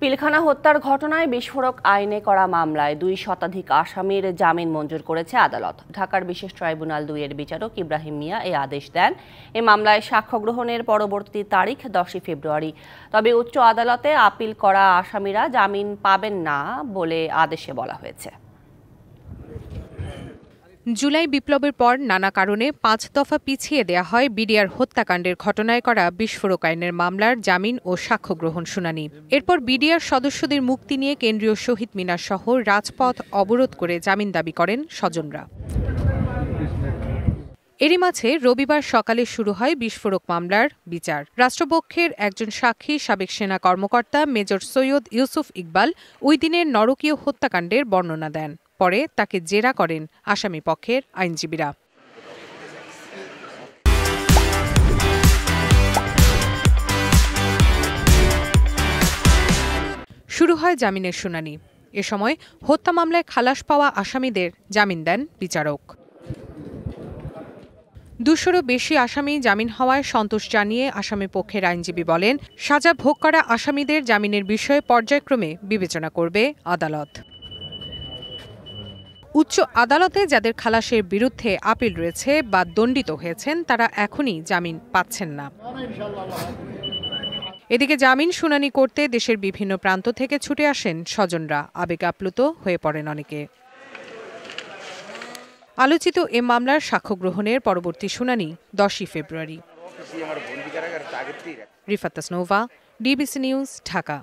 পিলখানা হত্যার ঘটনায় বিস্ফোরক আইনে করা মামলায় 2 শতাধিক আসামির জামিন মঞ্জুর করেছে আদালত। ঢাকার বিশেষ ট্রাইব্যুনাল 2 এর বিচারক ইব্রাহিম মিয়া এই আদেশ দেন। এই মামলায় সাক্ষ্য গ্রহণের পরবর্তী তারিখ 10 ফেব্রুয়ারি। তবে উচ্চ আদালতে আপিল করা আসামিরা জামিন পাবেন না বলে আদেশে বলা হয়েছে। জুলাই বিপ্লবের পর নানা কারণে 5 দফা পিছিয়ে দেয়া হয় বিডিআর হত্যাকাণ্ডের ঘটনায় করা বিস্ফোরক আইনের মামলার জামিন ও সাক্ষ্য গ্রহণ শুনানি। এরপর বিডিআর সদস্যদের মুক্তি নিয়ে কেন্দ্রীয় শহীদ মিনার সহ রাজপথ অবরোধ করে জামিন দাবি করেন স্বজনরা। এরই মাঝে রবিবার সকালে শুরু হয় বিস্ফোরক মামলার বিচার। রাষ্ট্রপক্ষের একজন সাক্ষী সাবেক সেনা কর্মকর্তা মেজর সৈয়দ ইউসুফ ইকবাল ওই দিনের নরকীয় হত্যাকাণ্ডের বর্ণনা দেন। পরে তাকে জেরা করেন আসামি পক্ষের আইনজীবীরা। শুরু হয় জামিনের শুনানি। এ সময় হত্যা মামলায় খালাস পাওয়া আসামিদের জামিন দেন বিচারক। 200-রও বেশি আসামি জামিন হওয়ায় সন্তোষ জানিয়ে আসামি পক্ষের আইনজীবী বলেন, সাজা ভোগ করা আসামিদের জামিনের বিষয়ে পর্যায়ক্রমে বিবেচনা করবে আদালত। উচ্চ আদালতে যাদের খালাসের বিরুদ্ধে আপিল রয়েছে বা দণ্ডিত হয়েছেন তারা এখনই জামিন পাচ্ছেন না। এদিকে জামিন শুনানি করতে দেশের বিভিন্ন প্রান্ত থেকে ছুটে আসেন স্বজনরা। আবেগে আপ্লুত হয়ে পড়েন অনেকে। আলোচিত এ মামলার সাক্ষ্য গ্রহণের পরবর্তী শুনানি 10 February. Rifat Tasnova, DBC news, Dhaka.